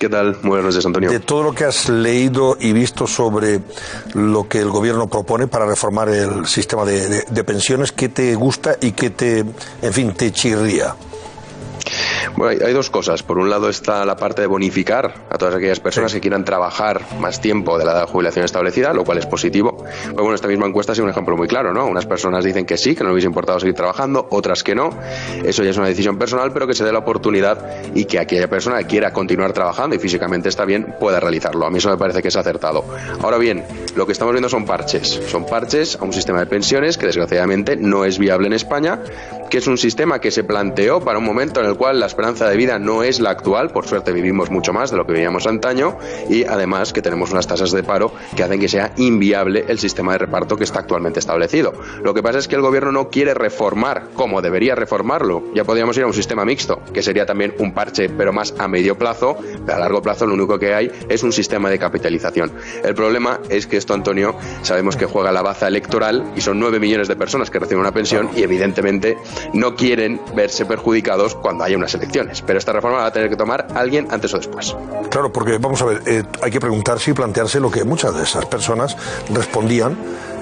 ¿Qué tal? Buenas noches, Antonio. De todo lo que has leído y visto sobre lo que el gobierno propone para reformar el sistema de pensiones, ¿qué te gusta y qué te chirría? Bueno, hay dos cosas. Por un lado está la parte de bonificar a todas aquellas personas que quieran trabajar más tiempo de la edad de jubilación establecida, lo cual es positivo. Pues bueno, esta misma encuesta ha sido un ejemplo muy claro, ¿no? Unas personas dicen que sí, que no les hubiese importado seguir trabajando, otras que no. Eso ya es una decisión personal, pero que se dé la oportunidad y que aquella persona que quiera continuar trabajando y físicamente está bien, pueda realizarlo. A mí eso me parece que es acertado. Ahora bien, lo que estamos viendo son parches. Son parches a un sistema de pensiones que desgraciadamente no es viable en España, que es un sistema que se planteó para un momento en el cual la esperanza de vida no es la actual. Por suerte vivimos mucho más de lo que vivíamos antaño, y además que tenemos unas tasas de paro que hacen que sea inviable el sistema de reparto que está actualmente establecido. Lo que pasa es que el gobierno no quiere reformar como debería reformarlo. Ya podríamos ir a un sistema mixto, que sería también un parche, pero más a medio plazo. Pero a largo plazo lo único que hay es un sistema de capitalización. El problema es que esto, Antonio, sabemos que juega la baza electoral y son 9 millones de personas que reciben una pensión y evidentemente no quieren verse perjudicados cuando haya unas elecciones. Pero esta reforma la va a tener que tomar alguien antes o después. Claro, porque vamos a ver, hay que preguntarse y plantearse lo que muchas de esas personas respondían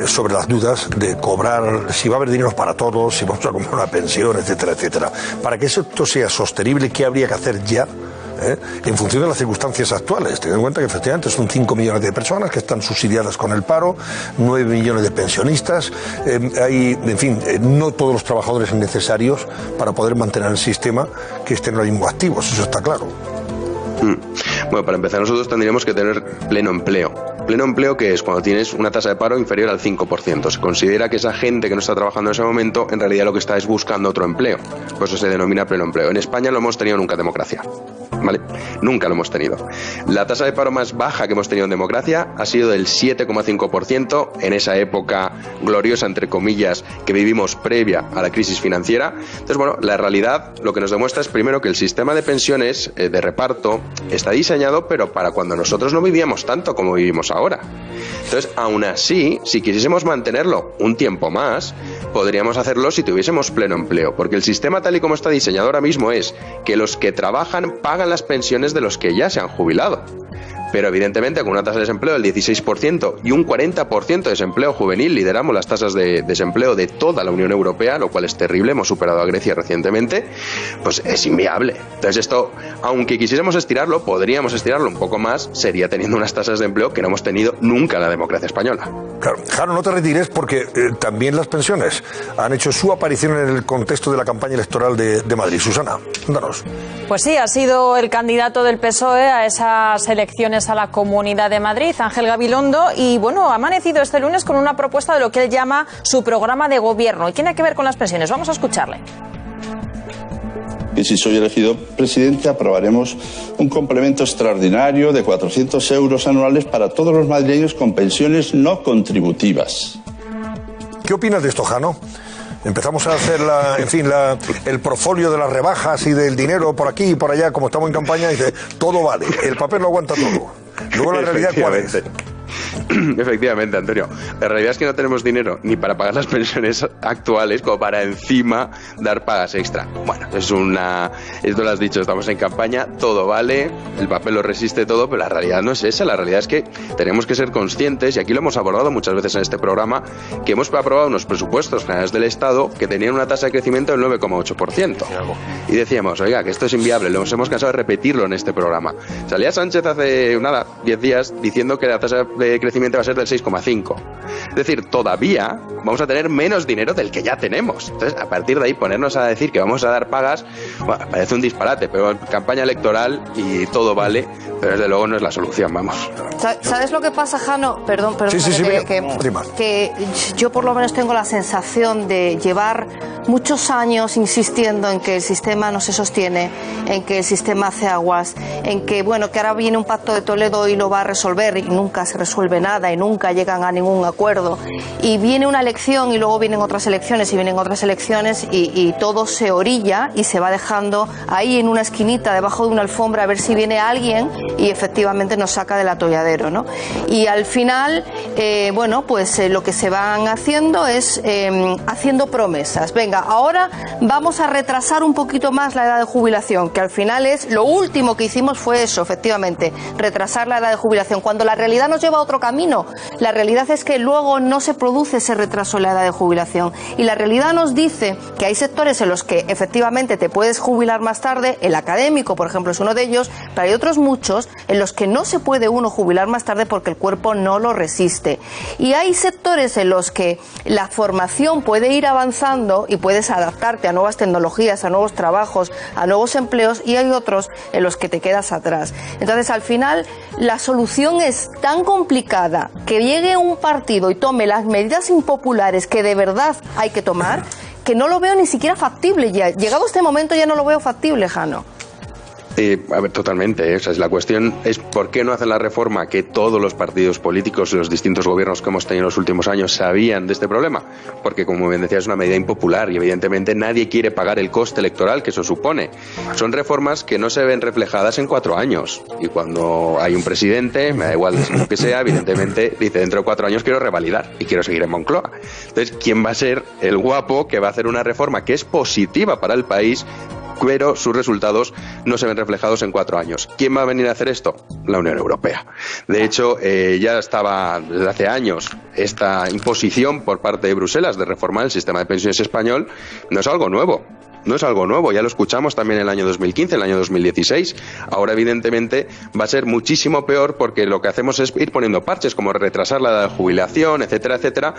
sobre las dudas de cobrar, si va a haber dinero para todos, si vamos a comprar una pensión, etcétera, etcétera. Para que esto sea sostenible, ¿qué habría que hacer ya? En función de las circunstancias actuales. Ten en cuenta que efectivamente son 5 millones de personas que están subsidiadas con el paro, 9 millones de pensionistas, no todos los trabajadores necesarios para poder mantener el sistema que estén ahora mismo activos, eso está claro. Bueno, para empezar nosotros tendríamos que tener pleno empleo. Pleno empleo, que es cuando tienes una tasa de paro inferior al 5%. Se considera que esa gente que no está trabajando en ese momento en realidad lo que está es buscando otro empleo. Por eso se denomina pleno empleo. En España no hemos tenido nunca democracia, ¿vale? Nunca lo hemos tenido. La tasa de paro más baja que hemos tenido en democracia ha sido del 7,5% en esa época gloriosa, entre comillas, que vivimos previa a la crisis financiera. Entonces, bueno, la realidad lo que nos demuestra es primero que el sistema de pensiones de reparto está diseñado, pero para cuando nosotros no vivíamos tanto como vivimos ahora. Entonces, aún así, si quisiésemos mantenerlo un tiempo más, podríamos hacerlo si tuviésemos pleno empleo, porque el sistema tal y como está diseñado ahora mismo es que los que trabajan pagan las pensiones de los que ya se han jubilado. Pero evidentemente con una tasa de desempleo del 16% y un 40% de desempleo juvenil, lideramos las tasas de desempleo de toda la Unión Europea, lo cual es terrible, hemos superado a Grecia recientemente, pues es inviable. Entonces esto, aunque quisiésemos estirarlo, podríamos estirarlo un poco más, sería teniendo unas tasas de empleo que no hemos tenido nunca en la democracia española. Claro, Jano, no te retires porque también las pensiones han hecho su aparición en el contexto de la campaña electoral de Madrid. Susana, cuéntanos. Pues sí, ha sido el candidato del PSOE a esas elecciones a la Comunidad de Madrid, Ángel Gabilondo, y bueno, ha amanecido este lunes con una propuesta de lo que él llama su programa de gobierno y tiene que ver con las pensiones. Vamos a escucharle. Y si soy elegido presidente, aprobaremos un complemento extraordinario de 400 euros anuales para todos los madrileños con pensiones no contributivas. ¿Qué opinas de esto, Jano? Empezamos a hacer el portfolio de las rebajas y del dinero por aquí y por allá, como estamos en campaña, y dice, todo vale, el papel lo aguanta todo. Luego la realidad, ¿cuál es? Efectivamente, Antonio. La realidad es que no tenemos dinero ni para pagar las pensiones actuales como para encima dar pagas extra. Bueno, esto lo has dicho, estamos en campaña, todo vale, el papel lo resiste todo, pero la realidad no es esa. La realidad es que tenemos que ser conscientes, y aquí lo hemos abordado muchas veces en este programa, que hemos aprobado unos presupuestos generales del Estado que tenían una tasa de crecimiento del 9,8%. Y decíamos, oiga, que esto es inviable, lo hemos cansado de repetirlo en este programa. Salía Sánchez hace 10 días diciendo que la tasa de crecimiento va a ser del 6,5. Es decir, todavía vamos a tener menos dinero del que ya tenemos. Entonces, a partir de ahí, ponernos a decir que vamos a dar pagas, bueno, parece un disparate, pero campaña electoral y todo vale, pero desde luego no es la solución, vamos. ¿Sabes lo que pasa, Jano? Perdón, Sí, que yo por lo menos tengo la sensación de llevar muchos años insistiendo en que el sistema no se sostiene, en que el sistema hace aguas, en que, bueno, que ahora viene un pacto de Toledo y lo va a resolver y nunca se resuelve. resuelve nada y nunca llegan a ningún acuerdo. Y viene una elección y luego vienen otras elecciones y vienen otras elecciones y todo se orilla y se va dejando ahí en una esquinita, debajo de una alfombra, a ver si viene alguien y efectivamente nos saca del atolladero, ¿no? Y al final, lo que se van haciendo es haciendo promesas. Venga, ahora vamos a retrasar un poquito más la edad de jubilación, que al final es lo último que hicimos fue eso, efectivamente, retrasar la edad de jubilación, cuando la realidad nos lleva a otro camino. La realidad es que luego no se produce ese retraso en la edad de jubilación y la realidad nos dice que hay sectores en los que efectivamente te puedes jubilar más tarde, el académico, por ejemplo, es uno de ellos, pero hay otros muchos en los que no se puede uno jubilar más tarde porque el cuerpo no lo resiste. Y hay sectores en los que la formación puede ir avanzando y puedes adaptarte a nuevas tecnologías, a nuevos trabajos, a nuevos empleos, y hay otros en los que te quedas atrás. Entonces, al final, la solución es tan complicada que llegue un partido y tome las medidas impopulares que de verdad hay que tomar, que no lo veo ni siquiera factible ya. Llegado este momento ya no lo veo factible, Jano. A ver, totalmente. Esa es la cuestión. Es por qué no hacen la reforma que todos los partidos políticos y los distintos gobiernos que hemos tenido en los últimos años sabían de este problema. Porque, como bien decía, es una medida impopular y evidentemente nadie quiere pagar el coste electoral que eso supone. Son reformas que no se ven reflejadas en 4 años. Y cuando hay un presidente, me da igual lo que sea, evidentemente dice dentro de 4 años quiero revalidar y quiero seguir en Moncloa. Entonces, ¿quién va a ser el guapo que va a hacer una reforma que es positiva para el país, pero sus resultados no se ven reflejados en 4 años? ¿Quién va a venir a hacer esto? La Unión Europea. De hecho, ya estaba desde hace años esta imposición por parte de Bruselas de reformar el sistema de pensiones español. No es algo nuevo. No es algo nuevo, ya lo escuchamos también en el año 2015, en el año 2016. Ahora, evidentemente, va a ser muchísimo peor porque lo que hacemos es ir poniendo parches, como retrasar la edad de jubilación, etcétera, etcétera.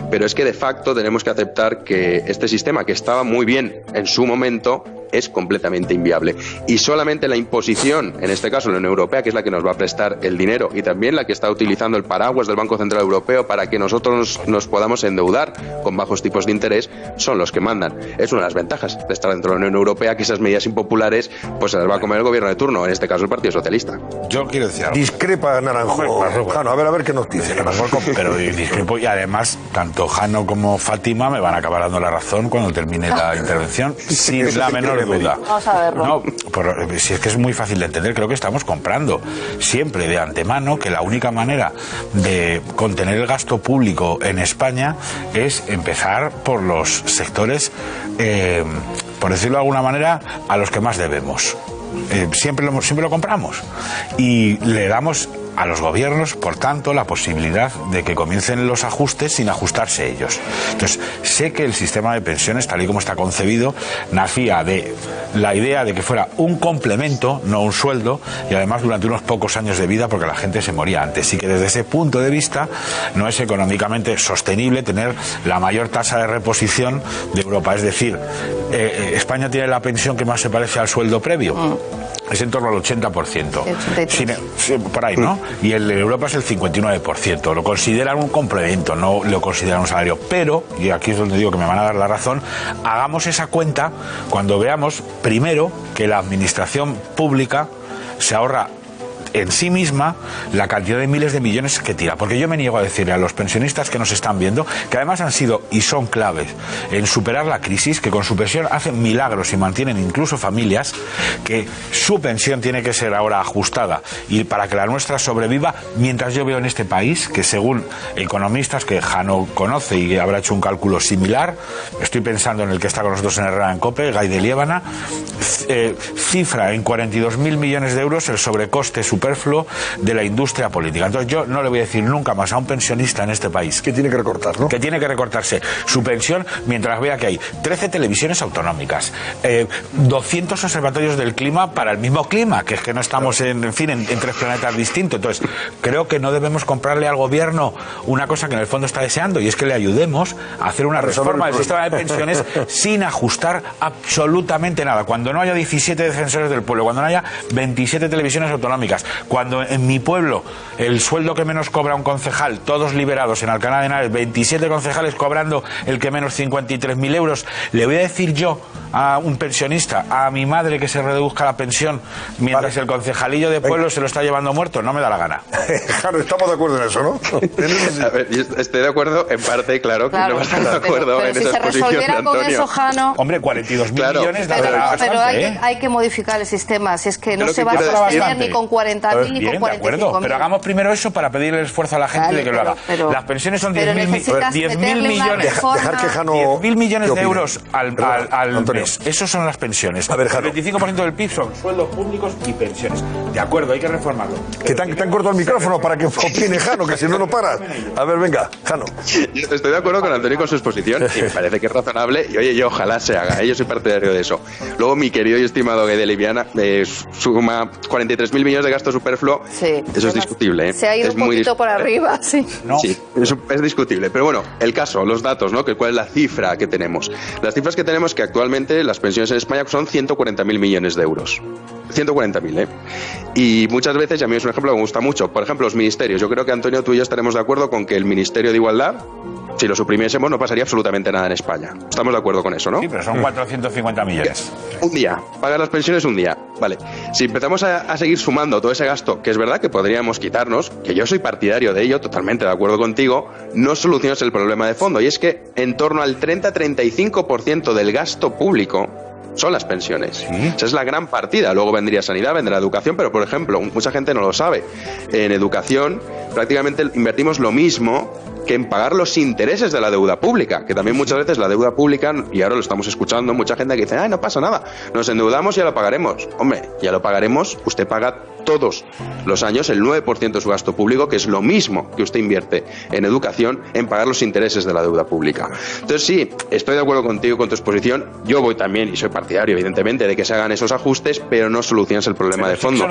Pero es que, de facto, tenemos que aceptar que este sistema, que estaba muy bien en su momento, es completamente inviable. Y solamente la imposición, en este caso la Unión Europea, que es la que nos va a prestar el dinero y también la que está utilizando el paraguas del Banco Central Europeo para que nosotros nos podamos endeudar con bajos tipos de interés, son los que mandan. Es una de las ventajas de estar dentro de la Unión Europea, que esas medidas impopulares pues se las va a comer el gobierno de turno, en este caso el Partido Socialista. Yo quiero decir algo. Discrepa Naranjo. Jano, a ver qué nos dice Naranjo. Pero discrepo, y además tanto Jano como Fátima me van a acabar dando la razón cuando termine la intervención, sin la menor duda. Vamos a verlo. No, si es que es muy fácil de entender, creo que estamos comprando siempre de antemano que la única manera de contener el gasto público en España es empezar por los sectores, por decirlo de alguna manera, a los que más debemos. Siempre lo compramos y le damos a los gobiernos, por tanto, la posibilidad de que comiencen los ajustes sin ajustarse ellos. Entonces, sé que el sistema de pensiones, tal y como está concebido, nacía de la idea de que fuera un complemento, no un sueldo, y además durante unos pocos años de vida, porque la gente se moría antes. Y que desde ese punto de vista no es económicamente sostenible tener la mayor tasa de reposición de Europa. Es decir, España tiene la pensión que más se parece al sueldo previo. Es en torno al 80%. Por ahí, ¿no? Y el de Europa es el 59%. Lo consideran un complemento, no lo consideran un salario. Pero, y aquí es donde digo que me van a dar la razón, hagamos esa cuenta cuando veamos, primero, que la administración pública se ahorra en sí misma la cantidad de miles de millones que tira. Porque yo me niego a decirle a los pensionistas que nos están viendo, que además han sido y son claves en superar la crisis, que con su pensión hacen milagros y mantienen incluso familias, que su pensión tiene que ser ahora ajustada y para que la nuestra sobreviva, mientras yo veo en este país que, según economistas que Jano conoce y habrá hecho un cálculo similar, estoy pensando en el que está con nosotros en Herrera en COPE, Gay de Liébana, cifra en 42.000 millones de euros el sobrecoste superfluo de la industria política. Entonces yo no le voy a decir nunca más a un pensionista en este país que tiene que recortar, ¿no? Que tiene que recortarse su pensión mientras vea que hay 13 televisiones autonómicas, 200 observatorios del clima para el mismo clima, que es que no estamos en 3 planetas distintos. Entonces creo que no debemos comprarle al gobierno una cosa que en el fondo está deseando, y es que le ayudemos a hacer una reforma del sistema de pensiones sin ajustar absolutamente nada. Cuando no haya 17 defensores del pueblo, cuando no haya 27 televisiones autonómicas, Cuando en mi pueblo el sueldo que menos cobra un concejal, todos liberados en Alcalá de Henares, 27 concejales cobrando el que menos 53.000 euros, le voy a decir yo a un pensionista, a mi madre, que se reduzca la pensión mientras el concejalillo de pueblo se lo está llevando muerto, no me da la gana. Claro, estamos de acuerdo en eso, ¿no? A ver, yo estoy de acuerdo, en parte, claro que no va a estar de acuerdo pero en si esa se exposición de resolviera con Antonio. eso, Jano... Hombre, 42.000 millones da Pero bastante, hay que modificar el sistema, si es que no Pero se que va a quiero sostener decir- ni con 40.000 ni Bien, con de acuerdo, 45.000. pero hagamos primero eso para pedirle el esfuerzo a la gente de que lo haga. Pero las pensiones son pero 10.000 necesitas 10.000 meterle una millones. reforma. Dejar que Jano... 10.000 millones ¿qué de opina? euros al Antonio. mes. Esos son las pensiones. A ver, Jano. El 25% del PIB son sueldos públicos y pensiones. De acuerdo, hay que reformarlo. Que te han cortado el micrófono para que opine Jano, que si no, no paras. A ver, venga, Jano. Yo estoy de acuerdo con Antonio y con su exposición y me parece que es razonable y oye, yo ojalá se haga, yo soy partidario de eso. Luego mi querido y estimado Guede Liviana suma 43.000 millones de gasto superfluo, Sí, eso es además, discutible. Se ha ido es un poquito por arriba, sí. No. Sí, eso es discutible. Pero bueno, el caso, los datos, ¿no? ¿Cuál es la cifra que tenemos? Las cifras que tenemos es que actualmente las pensiones en España son 140.000 millones de euros. 140.000, ¿eh? Y muchas veces, y a mí es un ejemplo que me gusta mucho, por ejemplo, los ministerios. Yo creo que, Antonio, tú y yo estaremos de acuerdo con que el Ministerio de Igualdad, si lo suprimiésemos, no pasaría absolutamente nada en España. Estamos de acuerdo con eso, ¿no? Sí, pero son 450 millones. Un día, pagar las pensiones un día. Vale, si empezamos a seguir sumando todo ese gasto, que es verdad que podríamos quitarnos, que yo soy partidario de ello, totalmente de acuerdo contigo, no solucionas el problema de fondo. Y es que en torno al 30-35% del gasto público son las pensiones. Esa es la gran partida. Luego vendría sanidad, vendrá educación, pero por ejemplo, mucha gente no lo sabe. En educación prácticamente invertimos lo mismo que en pagar los intereses de la deuda pública, que también muchas veces la deuda pública, y ahora lo estamos escuchando, mucha gente que dice, ay, no pasa nada, nos endeudamos y ya lo pagaremos. Hombre, ya lo pagaremos, usted paga todos los años el 9% de su gasto público, que es lo mismo que usted invierte en educación, en pagar los intereses de la deuda pública. Entonces sí, estoy de acuerdo contigo con tu exposición, yo voy también, y soy partidario, evidentemente, de que se hagan esos ajustes, pero no solucionas el problema de fondo.